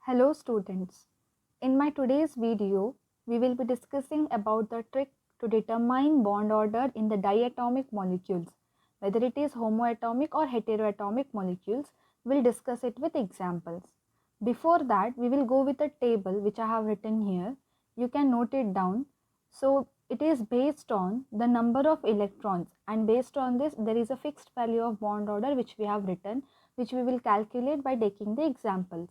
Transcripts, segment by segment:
Hello students. In my today's video, we will be discussing about the trick to determine bond order in the diatomic molecules. Whether it is homoatomic or heteroatomic molecules, we'll discuss it with examples. Before that, we will go with a table which I have written here. You can note it down. So it is based on the number of electrons, and based on this there is a fixed value of bond order which we have written, which we will calculate by taking the examples.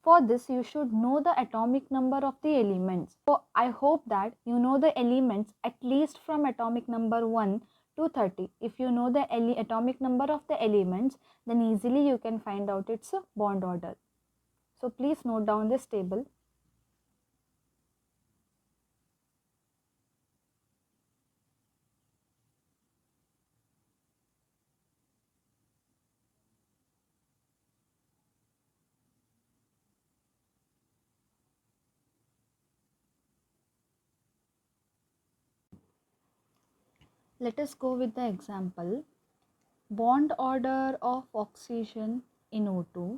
For this, you should know the atomic number of the elements. So I hope that you know the elements at least from atomic number 1 to 30. If you know the atomic number of the elements, then easily you can find out its bond order. So please note down this table. Let us go with the example. Bond order of oxygen in O2,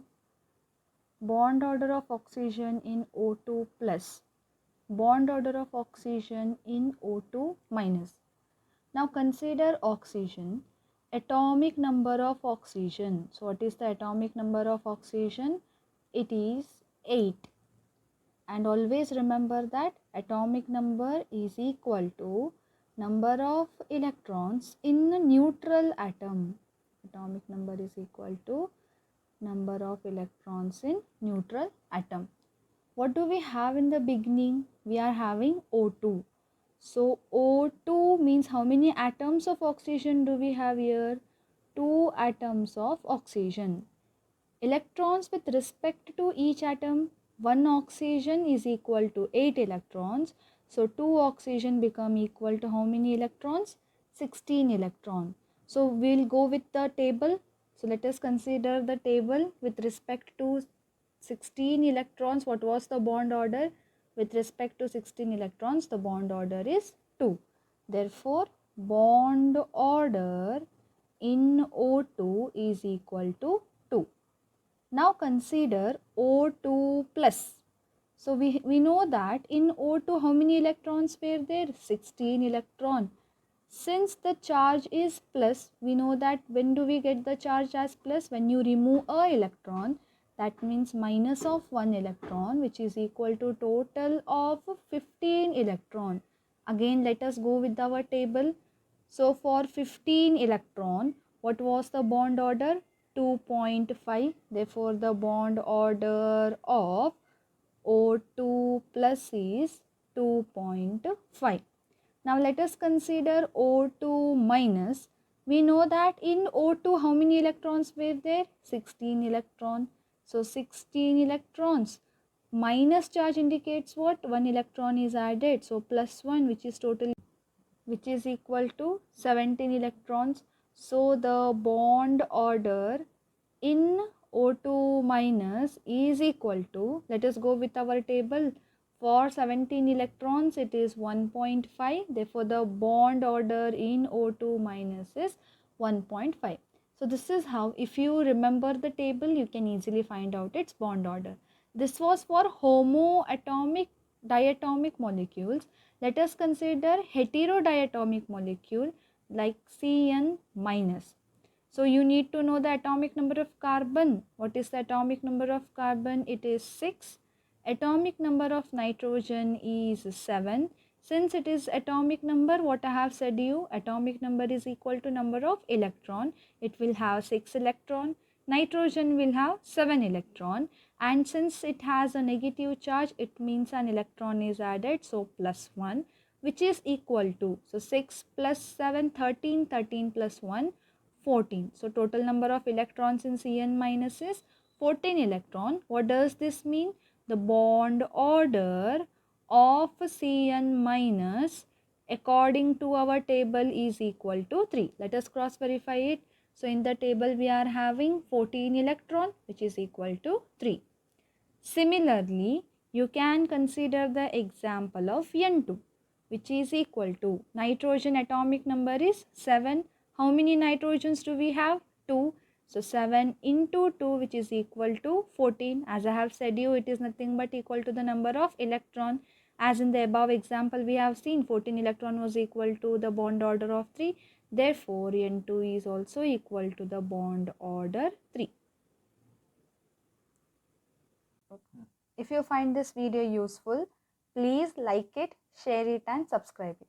bond order of oxygen in O2 plus, bond order of oxygen in O2 minus. Now consider oxygen, atomic number of oxygen. So what is the atomic number of oxygen? It is 8. And always remember that atomic number is equal to number of electrons in a neutral atom. Atomic number is equal to number of electrons in neutral atom. What do we have in the beginning? We are having O2. So O2 means how many atoms of oxygen do we have here? 2 atoms of oxygen. Electrons with respect to each atom, 1 oxygen is equal to 8 electrons. So 2 oxygen become equal to how many electrons? 16 electron. So we will go with the table. So let us consider the table with respect to 16 electrons. What was the bond order? With respect to 16 electrons, the bond order is 2. Therefore, bond order in O2 is equal to 2. Now consider O2 plus. So we know that in O2 how many electrons were there? 16 electron. Since the charge is plus, we know that when do we get the charge as plus? When you remove a electron, that means minus of 1 electron, which is equal to total of 15 electron. Again let us go with our table. So for 15 electron, what was the bond order? 2.5. Therefore the bond order of O2 plus is 2.5. Now let us consider O2 minus. We know that in O2 how many electrons were there? 16 electron. So 16 electrons. Minus charge indicates what? 1 electron is added. So plus 1, which is total, which is equal to 17 electrons. So the bond order in O2 minus is equal to, let us go with our table. For 17 electrons it is 1.5. Therefore the bond order in O2 minus is 1.5. So this is how, if you remember the table, you can easily find out its bond order. This was for homoatomic diatomic molecules. Let us consider heterodiatomic molecule like CN minus. So you need to know the atomic number of carbon. What is the atomic number of carbon? It is 6. Atomic number of nitrogen is 7. Since it is atomic number, what I have said you, atomic number is equal to number of electron. It will have 6 electron. Nitrogen will have 7 electron. And since it has a negative charge, it means an electron is added. So plus 1, which is equal to, so 6 plus 7, 13, 13 plus 1, 14. So total number of electrons in Cn minus is 14 electron. What does this mean? The bond order of Cn minus according to our table is equal to 3. Let us cross verify it. So in the table we are having 14 electron, which is equal to 3. Similarly, you can consider the example of N2, which is equal to, nitrogen atomic number is 7. How many nitrogens do we have? 2. So 7 into 2, which is equal to 14. As I have said you, it is nothing but equal to the number of electron. As in the above example, we have seen 14 electron was equal to the bond order of 3. Therefore, N2 is also equal to the bond order 3. If you find this video useful, please like it, share it and subscribe it.